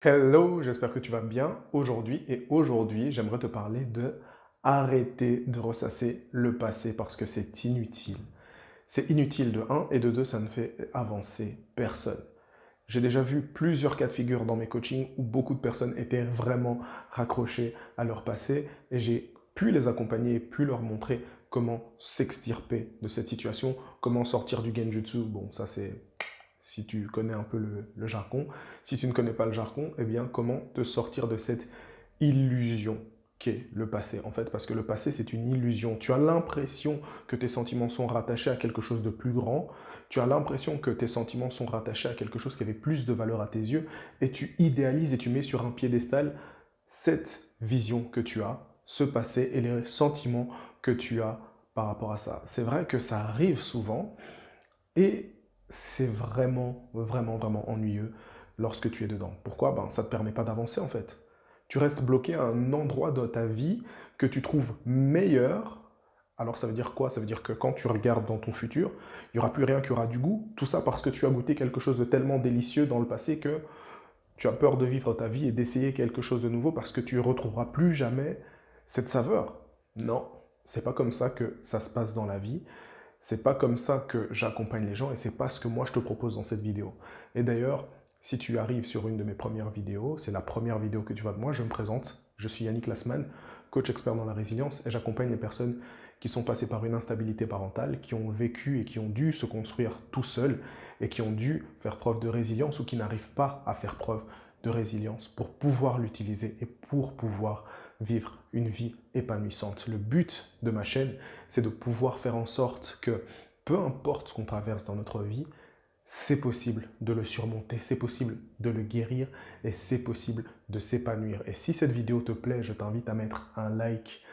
Hello, j'espère que tu vas bien aujourd'hui, j'aimerais te parler de arrêter de ressasser le passé parce que c'est inutile. C'est inutile de un et de 2, ça ne fait avancer personne. J'ai déjà vu plusieurs cas de figure dans mes coachings où beaucoup de personnes étaient vraiment raccrochées à leur passé et j'ai pu les accompagner et pu leur montrer comment s'extirper de cette situation, comment sortir du genjutsu. Bon, ça c'est si tu connais un peu le jargon. Si tu ne connais pas le jargon, eh bien, comment te sortir de cette illusion qu'est le passé, en fait, parce que le passé, c'est une illusion. Tu as l'impression que tes sentiments sont rattachés à quelque chose de plus grand, tu as l'impression que tes sentiments sont rattachés à quelque chose qui avait plus de valeur à tes yeux, et tu idéalises et tu mets sur un piédestal cette vision que tu as, ce passé et les sentiments que tu as par rapport à ça. C'est vrai que ça arrive souvent, et c'est vraiment ennuyeux lorsque tu es dedans. Pourquoi? Ben, ça ne te permet pas d'avancer en fait. Tu restes bloqué à un endroit de ta vie que tu trouves meilleur. Alors ça veut dire quoi? Ça veut dire que quand tu regardes dans ton futur, il n'y aura plus rien qui aura du goût. Tout ça parce que tu as goûté quelque chose de tellement délicieux dans le passé que tu as peur de vivre ta vie et d'essayer quelque chose de nouveau parce que tu ne retrouveras plus jamais cette saveur. Non, c'est pas comme ça que ça se passe dans la vie. C'est pas comme ça que j'accompagne les gens et c'est pas ce que moi je te propose dans cette vidéo. Et d'ailleurs, si tu arrives sur une de mes premières vidéos, c'est la première vidéo que tu vois de moi, je me présente, je suis Yannick Lassman, coach expert dans la résilience et j'accompagne les personnes qui sont passées par une instabilité parentale, qui ont vécu et qui ont dû se construire tout seuls et qui ont dû faire preuve de résilience ou qui n'arrivent pas à faire preuve de résilience pour pouvoir l'utiliser et pour pouvoir vivre une vie épanouissante. Le but de ma chaîne, c'est de pouvoir faire en sorte que peu importe ce qu'on traverse dans notre vie, c'est possible de le surmonter, c'est possible de le guérir et c'est possible de s'épanouir. Et si cette vidéo te plaît, je t'invite à mettre un like,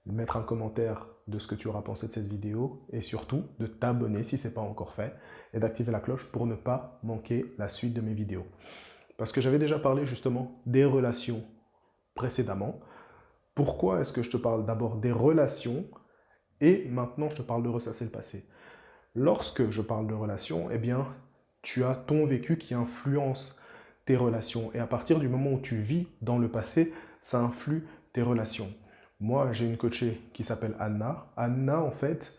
mettre un commentaire de ce que tu auras pensé de cette vidéo et surtout de t'abonner si ce n'est pas encore fait et d'activer la cloche pour ne pas manquer la suite de mes vidéos. Parce que j'avais déjà parlé justement des relations précédemment. Pourquoi est-ce que je te parle d'abord des relations et maintenant je te parle de ressasser le passé? Lorsque je parle de relations, eh bien, tu as ton vécu qui influence tes relations. Et à partir du moment où tu vis dans le passé, ça influe tes relations. Moi, j'ai une coachée qui s'appelle Anna. Anna, en fait,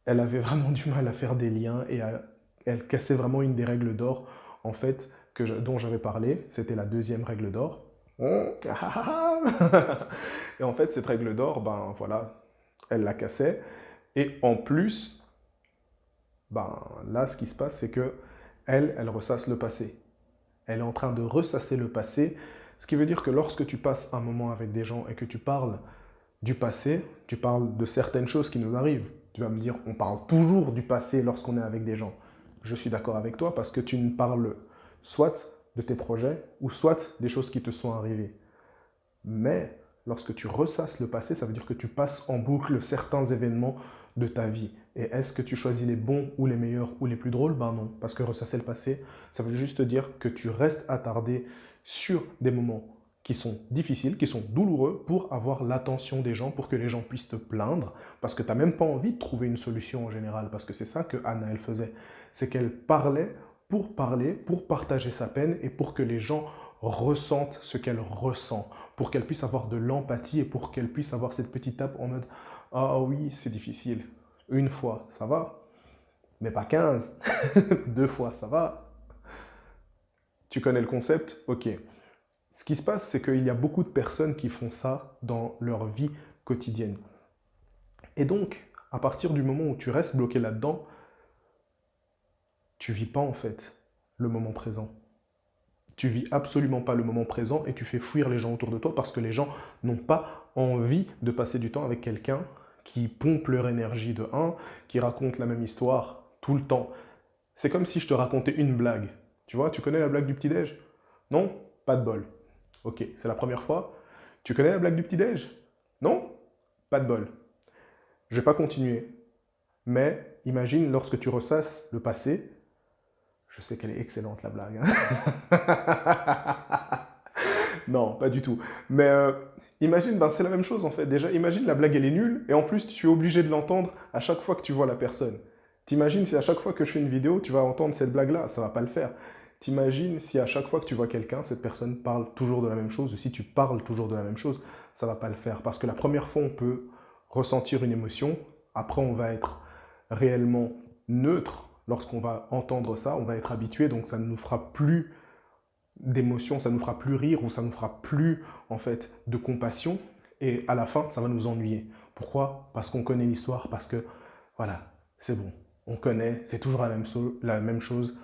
elle avait vraiment du mal à faire des liens et elle cassait vraiment une des règles d'or, en fait, dont j'avais parlé. C'était la deuxième règle d'or. Et en fait, cette règle d'or, ben voilà, elle la cassait. Et en plus, ben là, ce qui se passe, c'est que elle ressasse le passé. Elle est en train de ressasser le passé, ce qui veut dire que lorsque tu passes un moment avec des gens et que tu parles du passé, tu parles de certaines choses qui nous arrivent. Tu vas me dire, on parle toujours du passé lorsqu'on est avec des gens. Je suis d'accord avec toi parce que tu ne parles soit de tes projets ou soit des choses qui te sont arrivées. Mais lorsque tu ressasses le passé, ça veut dire que tu passes en boucle certains événements de ta vie. Et est-ce que tu choisis les bons ou les meilleurs ou les plus drôles? Ben non, parce que ressasser le passé, ça veut juste dire que tu restes attardé sur des moments qui sont difficiles, qui sont douloureux pour avoir l'attention des gens, pour que les gens puissent te plaindre, parce que tu n'as même pas envie de trouver une solution en général, parce que c'est ça que Anna, elle faisait. C'est qu'elle parler, pour partager sa peine et pour que les gens ressentent ce qu'elle ressent, pour qu'elle puisse avoir de l'empathie et pour qu'elle puisse avoir cette petite tape en mode « Ah oui, c'est difficile. Une fois, ça va. Mais pas 15. Deux fois, ça va. » Tu connais le concept? Ok. Ce qui se passe, c'est qu'il y a beaucoup de personnes qui font ça dans leur vie quotidienne. Et donc, à partir du moment où tu restes bloqué là-dedans, tu vis pas en fait le moment présent. Tu vis absolument pas le moment présent et tu fais fuir les gens autour de toi parce que les gens n'ont pas envie de passer du temps avec quelqu'un qui pompe leur énergie de un, qui raconte la même histoire tout le temps. C'est comme si je te racontais une blague. Tu vois, tu connais la blague du petit-déj? Non? Pas de bol. Ok, c'est la première fois. Tu connais la blague du petit-déj? Non? Pas de bol. Je vais pas continuer. Mais imagine lorsque tu ressasses le passé. Je sais qu'elle est excellente la blague. Non, pas du tout. Mais imagine, ben, c'est la même chose en fait. Déjà, imagine la blague elle est nulle et en plus tu es obligé de l'entendre à chaque fois que tu vois la personne. T'imagines si à chaque fois que je fais une vidéo, tu vas entendre cette blague-là, ça va pas le faire. T'imagines si à chaque fois que tu vois quelqu'un, cette personne parle toujours de la même chose, ou si tu parles toujours de la même chose, ça ne va pas le faire. Parce que la première fois, on peut ressentir une émotion, après on va être réellement neutre lorsqu'on va entendre ça, on va être habitué, donc ça ne nous fera plus d'émotion, ça ne nous fera plus rire, ou ça ne nous fera plus en fait de compassion, et à la fin, ça va nous ennuyer. Pourquoi? Parce qu'on connaît l'histoire, parce que voilà, c'est bon, on connaît, c'est toujours la même chose,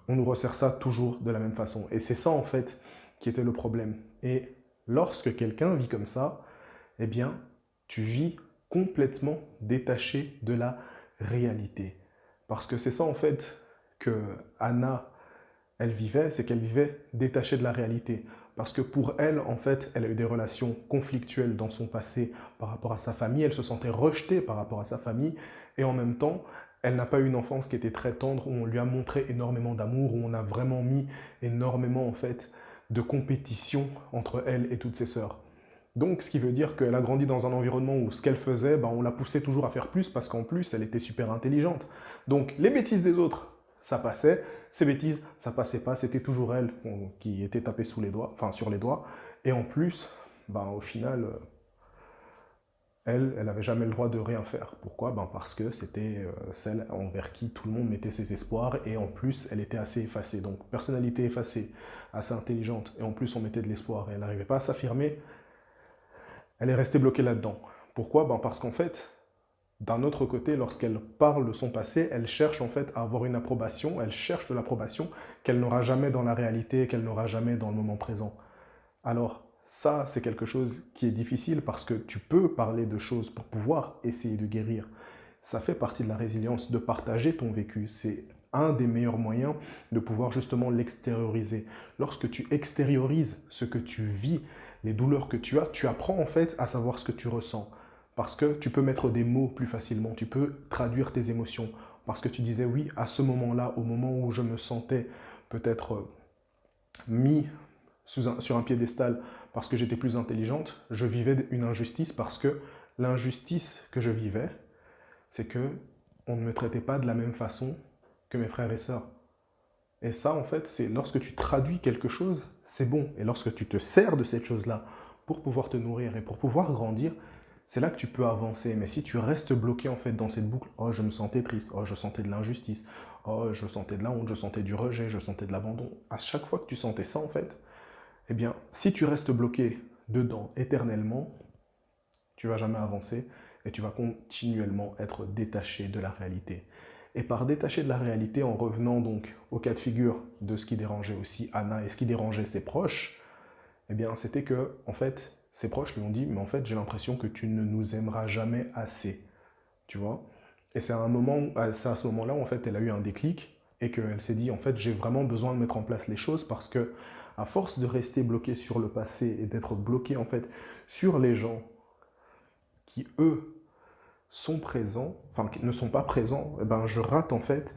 on nous resserre ça toujours de la même façon. Et c'est ça, en fait, qui était le problème. Et lorsque quelqu'un vit comme ça, eh bien, tu vis complètement détaché de la réalité. Parce que c'est ça, en fait, que Anna, elle vivait, c'est qu'elle vivait détachée de la réalité. Parce que pour elle, en fait, elle a eu des relations conflictuelles dans son passé par rapport à sa famille, elle se sentait rejetée par rapport à sa famille, et en même temps, elle n'a pas eu une enfance qui était très tendre, où on lui a montré énormément d'amour, où on a vraiment mis énormément, en fait, de compétition entre elle et toutes ses sœurs. Donc, ce qui veut dire qu'elle a grandi dans un environnement où ce qu'elle faisait, on la poussait toujours à faire plus, parce qu'en plus, elle était super intelligente. Donc, les bêtises des autres, ça passait. Ces bêtises, ça passait pas. C'était toujours elle qui était tapée sous les doigts, enfin sur les doigts. Et en plus, au final, elle n'avait jamais le droit de rien faire. Pourquoi? Parce que c'était celle envers qui tout le monde mettait ses espoirs, et en plus, elle était assez effacée. Donc, personnalité effacée, assez intelligente, et en plus, on mettait de l'espoir, et elle n'arrivait pas à s'affirmer. Elle est restée bloquée là-dedans. Pourquoi? Parce qu'en fait, d'un autre côté, lorsqu'elle parle de son passé, elle cherche en fait à avoir une approbation, elle cherche de l'approbation qu'elle n'aura jamais dans la réalité, qu'elle n'aura jamais dans le moment présent. Alors, ça, c'est quelque chose qui est difficile, parce que tu peux parler de choses pour pouvoir essayer de guérir. Ça fait partie de la résilience, de partager ton vécu. C'est un des meilleurs moyens de pouvoir justement l'extérioriser. Lorsque tu extériorises ce que tu vis, les douleurs que tu as, tu apprends en fait à savoir ce que tu ressens. Parce que tu peux mettre des mots plus facilement, tu peux traduire tes émotions. Parce que tu disais oui, à ce moment-là, au moment où je me sentais peut-être mis sur un piédestal parce que j'étais plus intelligente, je vivais une injustice, parce que l'injustice que je vivais, c'est que on ne me traitait pas de la même façon que mes frères et sœurs. Et ça, en fait, c'est lorsque tu traduis quelque chose, c'est bon. Et lorsque tu te sers de cette chose-là pour pouvoir te nourrir et pour pouvoir grandir, c'est là que tu peux avancer. Mais si tu restes bloqué en fait dans cette boucle, oh je me sentais triste, oh je sentais de l'injustice, oh je sentais de la honte, je sentais du rejet, je sentais de l'abandon. À chaque fois que tu sentais ça en fait, eh bien si tu restes bloqué dedans éternellement, tu vas jamais avancer et tu vas continuellement être détaché de la réalité. Et par détaché de la réalité, en revenant donc au cas de figure de ce qui dérangeait aussi Anna et ce qui dérangeait ses proches, eh bien c'était que, en fait, ses proches lui ont dit, mais en fait j'ai l'impression que tu ne nous aimeras jamais assez, tu vois. Et c'est à ce moment-là, en fait, elle a eu un déclic, et qu'elle s'est dit, en fait, j'ai vraiment besoin de mettre en place les choses, parce que à force de rester bloqué sur le passé et d'être bloqué, en fait, sur les gens qui, eux, sont présents, enfin, qui ne sont pas présents, eh ben, je rate, en fait,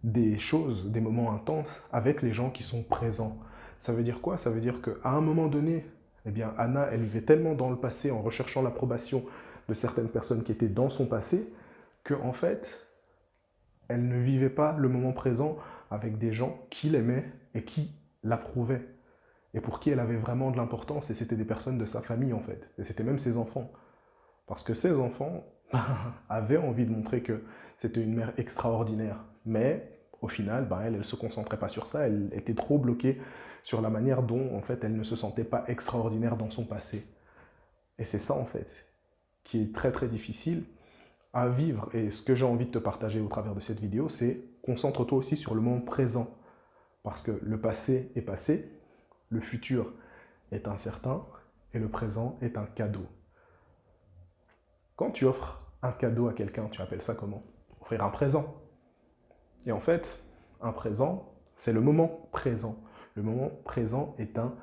des choses, des moments intenses avec les gens qui sont présents. Ça veut dire quoi? Ça veut dire qu'à un moment donné, eh bien, Anna, elle vivait tellement dans le passé en recherchant l'approbation de certaines personnes qui étaient dans son passé, qu'en fait, elle ne vivait pas le moment présent avec des gens qui l'aimaient et qui l'approuvaient, et pour qui elle avait vraiment de l'importance, et c'était des personnes de sa famille en fait, et c'était même ses enfants. Parce que ses enfants avaient envie de montrer que c'était une mère extraordinaire, mais au final, elle ne se concentrait pas sur ça, elle était trop bloquée sur la manière dont en fait elle ne se sentait pas extraordinaire dans son passé. Et c'est ça en fait qui est très très difficile à vivre. Et ce que j'ai envie de te partager au travers de cette vidéo, c'est concentre-toi aussi sur le moment présent. Parce que le passé est passé, le futur est incertain, et le présent est un cadeau. Quand tu offres un cadeau à quelqu'un, tu appelles ça comment? Offrir un présent. Et en fait, un présent, c'est le moment présent. Le moment présent est un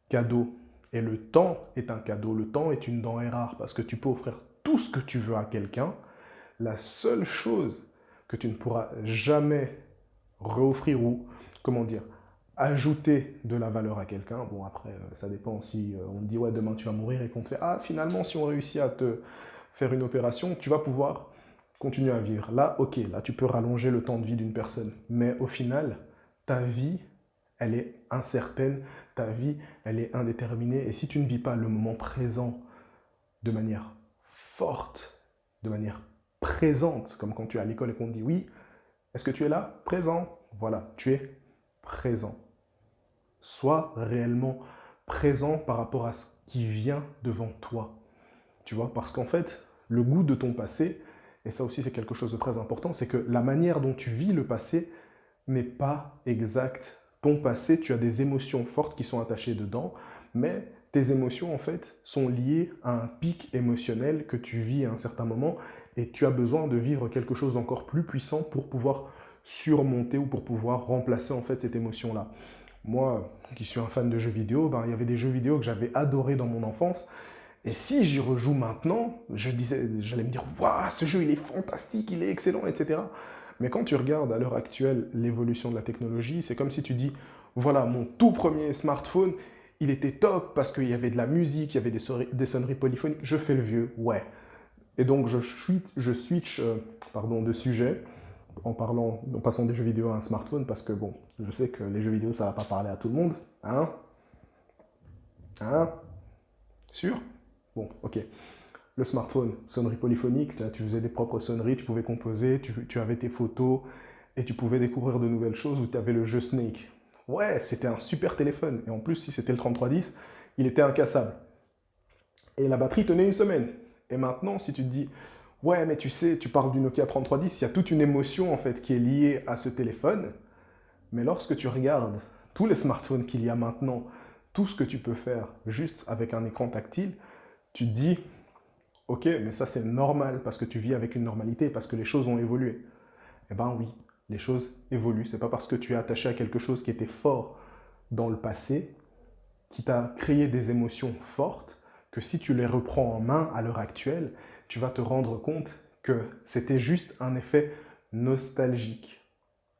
cadeau. Et le temps est un cadeau. Le temps est une denrée rare, parce que tu peux offrir tout ce que tu veux à quelqu'un. La seule chose que tu ne pourras jamais reoffrir ou, comment dire, ajouter de la valeur à quelqu'un, bon après, ça dépend si on te dit, ouais, demain tu vas mourir, et qu'on te fait, ah, finalement, si on réussit à te faire une opération, tu vas pouvoir continuer à vivre. Là, ok, là tu peux rallonger le temps de vie d'une personne, mais au final, ta vie, elle est incertaine, ta vie, elle est indéterminée. Et si tu ne vis pas le moment présent de manière forte, de manière présente, comme quand tu es à l'école et qu'on te dit oui, est-ce que tu es là? Présent. Voilà, tu es présent. Sois réellement présent par rapport à ce qui vient devant toi. Tu vois, parce qu'en fait, le goût de ton passé, et ça aussi c'est quelque chose de très important, c'est que la manière dont tu vis le passé n'est pas exacte. Ton passé, tu as des émotions fortes qui sont attachées dedans, mais tes émotions en fait sont liées à un pic émotionnel que tu vis à un certain moment et tu as besoin de vivre quelque chose d'encore plus puissant pour pouvoir surmonter ou pour pouvoir remplacer en fait cette émotion-là. Moi, qui suis un fan de jeux vidéo, ben, il y avait des jeux vidéo que j'avais adorés dans mon enfance. Et si j'y rejoue maintenant, j'allais me dire, waouh, ce jeu il est fantastique, il est excellent, etc. Mais quand tu regardes à l'heure actuelle l'évolution de la technologie, c'est comme si tu dis, voilà, mon tout premier smartphone, il était top parce qu'il y avait de la musique, il y avait des sonneries polyphoniques. Je fais le vieux, ouais. Et donc je switch de sujet en passant des jeux vidéo à un smartphone parce que bon, je sais que les jeux vidéo ça va pas parler à tout le monde, hein? Hein? Sûr? Bon, ok. Le smartphone, sonnerie polyphonique, là, tu faisais des propres sonneries, tu pouvais composer, tu avais tes photos et tu pouvais découvrir de nouvelles choses où tu avais le jeu Snake. Ouais, c'était un super téléphone. Et en plus, si c'était le 3310, il était incassable. Et la batterie tenait une semaine. Et maintenant, si tu te dis, ouais, mais tu sais, tu parles du Nokia 3310, il y a toute une émotion en fait qui est liée à ce téléphone. Mais lorsque tu regardes tous les smartphones qu'il y a maintenant, tout ce que tu peux faire juste avec un écran tactile, tu te dis, ok, mais ça c'est normal parce que tu vis avec une normalité, parce que les choses ont évolué. Eh bien oui, les choses évoluent. C'est pas parce que tu es attaché à quelque chose qui était fort dans le passé, qui t'a créé des émotions fortes, que si tu les reprends en main à l'heure actuelle, tu vas te rendre compte que c'était juste un effet nostalgique.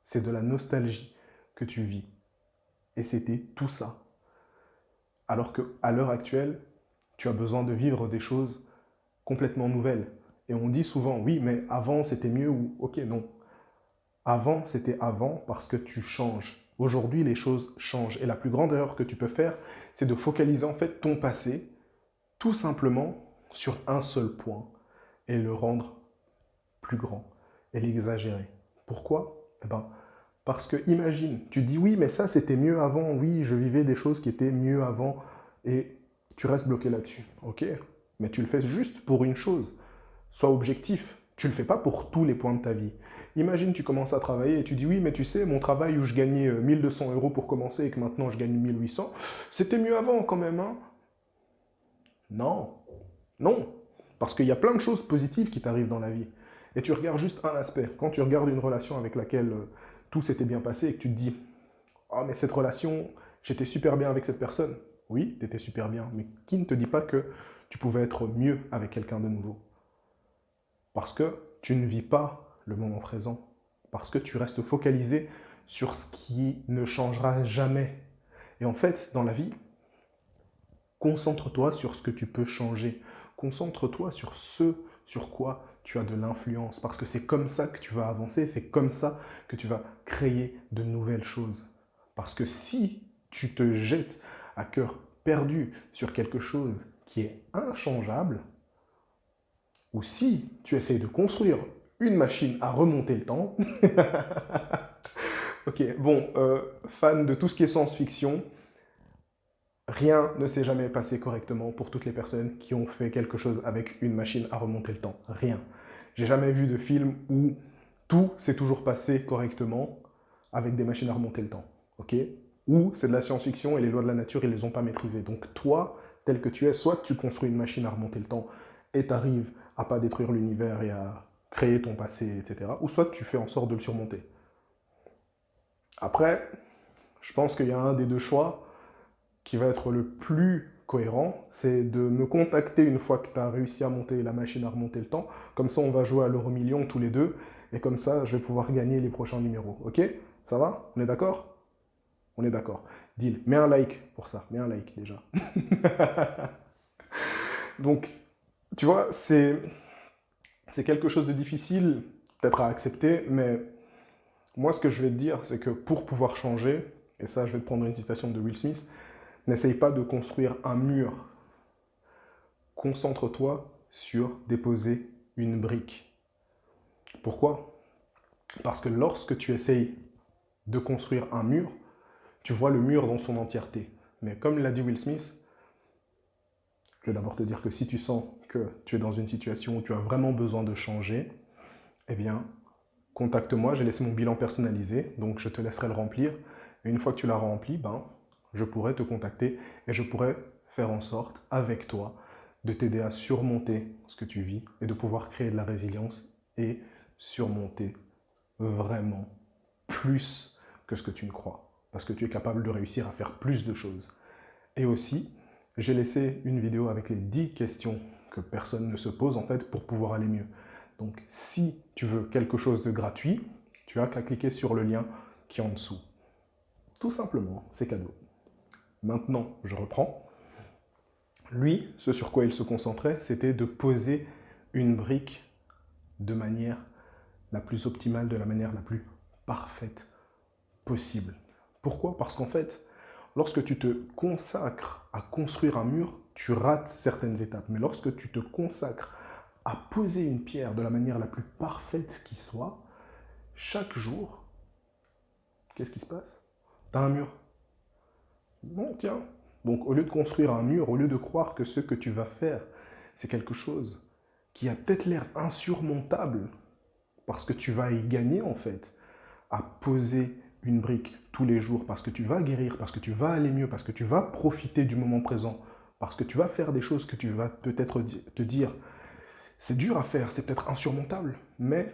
C'est de la nostalgie que tu vis. Et c'était tout ça. Alors qu'à l'heure actuelle, tu as besoin de vivre des choses complètement nouvelles. Et on dit souvent, oui, mais avant c'était mieux ou ok, non. Avant c'était avant parce que tu changes. Aujourd'hui, les choses changent. Et la plus grande erreur que tu peux faire, c'est de focaliser en fait ton passé tout simplement sur un seul point et le rendre plus grand et l'exagérer. Pourquoi? Eh ben, parce que imagine, tu dis oui, mais ça c'était mieux avant, oui, je vivais des choses qui étaient mieux avant, et tu restes bloqué là-dessus. Ok, mais tu le fais juste pour une chose. Sois objectif. Tu ne le fais pas pour tous les points de ta vie. Imagine, tu commences à travailler et tu dis oui, mais tu sais, mon travail où je gagnais 1200 euros pour commencer et que maintenant je gagne 1800, c'était mieux avant quand même, hein? Non, non. Parce qu'il y a plein de choses positives qui t'arrivent dans la vie. Et tu regardes juste un aspect. Quand tu regardes une relation avec laquelle tout s'était bien passé et que tu te dis oh, mais cette relation, j'étais super bien avec cette personne. Oui, tu étais super bien. Mais qui ne te dit pas que tu pouvais être mieux avec quelqu'un de nouveau? Parce que tu ne vis pas le moment présent. Parce que tu restes focalisé sur ce qui ne changera jamais. Et en fait, dans la vie, concentre-toi sur ce que tu peux changer. Concentre-toi sur ce sur quoi tu as de l'influence. Parce que c'est comme ça que tu vas avancer, c'est comme ça que tu vas créer de nouvelles choses. Parce que si tu te jettes à cœur perdu sur quelque chose qui est inchangeable, ou si tu essayes de construire une machine à remonter le temps, ok, bon, fan de tout ce qui est science-fiction, rien ne s'est jamais passé correctement pour toutes les personnes qui ont fait quelque chose avec une machine à remonter le temps. Rien. J'ai jamais vu de film où tout s'est toujours passé correctement avec des machines à remonter le temps. Ok? Ou c'est de la science-fiction et les lois de la nature, ils ne les ont pas maîtrisées. Donc toi, tel que tu es, soit tu construis une machine à remonter le temps et tu arrives à pas détruire l'univers et à créer ton passé, etc. Ou soit tu fais en sorte de le surmonter. Après, je pense qu'il y a un des deux choix qui va être le plus cohérent, c'est de me contacter une fois que tu as réussi à monter la machine à remonter le temps. Comme ça, on va jouer à l'euro-million tous les deux. Et comme ça, je vais pouvoir gagner les prochains numéros. Ok? Ça va? On est d'accord? On est d'accord. Deal. Mets un like pour ça. Mets un like déjà. Donc, tu vois, c'est quelque chose de difficile peut-être à accepter, mais Moi, ce que je vais te dire, c'est que pour pouvoir changer, et ça, je vais te prendre une citation de Will Smith, n'essaye pas de construire un mur. Concentre-toi sur déposer une brique. Pourquoi? Parce que lorsque tu essayes de construire un mur, tu vois le mur dans son entièreté. Mais comme l'a dit Will Smith, je vais d'abord te dire que si tu sens que tu es dans une situation où tu as vraiment besoin de changer, eh bien, contacte-moi, j'ai laissé mon bilan personnalisé, donc je te laisserai le remplir. Et une fois que tu l'as rempli, je pourrai te contacter et je pourrai faire en sorte, avec toi, de t'aider à surmonter ce que tu vis et de pouvoir créer de la résilience et surmonter vraiment plus que ce que tu ne crois. Parce que tu es capable de réussir à faire plus de choses. Et aussi, j'ai laissé une vidéo avec les 10 questions que personne ne se pose en fait pour pouvoir aller mieux. Donc, si tu veux quelque chose de gratuit, tu as qu'à cliquer sur le lien qui est en dessous. Tout simplement, c'est cadeau. Maintenant, je reprends. Lui, ce sur quoi il se concentrait, c'était de poser une brique de manière la plus optimale, de la manière la plus parfaite possible. Pourquoi? Parce qu'en fait, lorsque tu te consacres à construire un mur, tu rates certaines étapes. Mais lorsque tu te consacres à poser une pierre de la manière la plus parfaite qui soit, chaque jour, qu'est-ce qui se passe? Tu as un mur. Bon, tiens. Donc, au lieu de construire un mur, au lieu de croire que ce que tu vas faire, c'est quelque chose qui a peut-être l'air insurmontable, parce que tu vas y gagner, en fait, à poser une brique tous les jours, parce que tu vas guérir, parce que tu vas aller mieux, parce que tu vas profiter du moment présent, parce que tu vas faire des choses que tu vas peut-être te dire, c'est dur à faire, c'est peut-être insurmontable, mais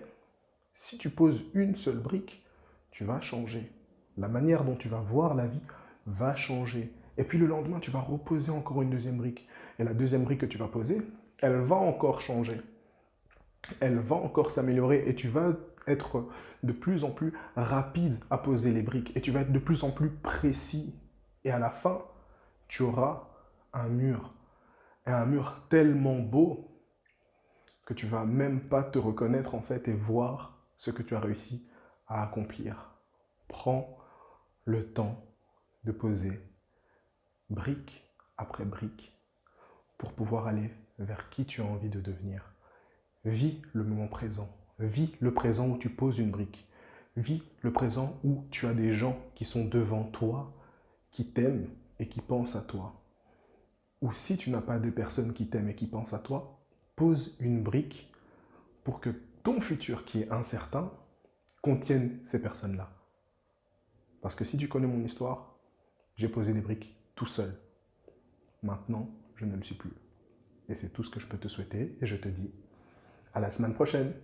si tu poses une seule brique, tu vas changer. La manière dont tu vas voir la vie va changer. Et puis le lendemain, tu vas reposer encore une deuxième brique. Et la deuxième brique que tu vas poser, elle va encore changer. Elle va encore s'améliorer et tu vas être de plus en plus rapide à poser les briques. Et tu vas être de plus en plus précis. Et à la fin, tu auras un mur. Et un mur tellement beau que tu ne vas même pas te reconnaître en fait et voir ce que tu as réussi à accomplir. Prends le temps de poser brique après brique pour pouvoir aller vers qui tu as envie de devenir. Vis le moment présent. Vis le présent où tu poses une brique. Vis le présent où tu as des gens qui sont devant toi, qui t'aiment et qui pensent à toi. Ou si tu n'as pas de personnes qui t'aiment et qui pensent à toi, pose une brique pour que ton futur qui est incertain contienne ces personnes-là. Parce que si tu connais mon histoire, j'ai posé des briques tout seul. Maintenant, je ne le suis plus. Et c'est tout ce que je peux te souhaiter et je te dis à la semaine prochaine.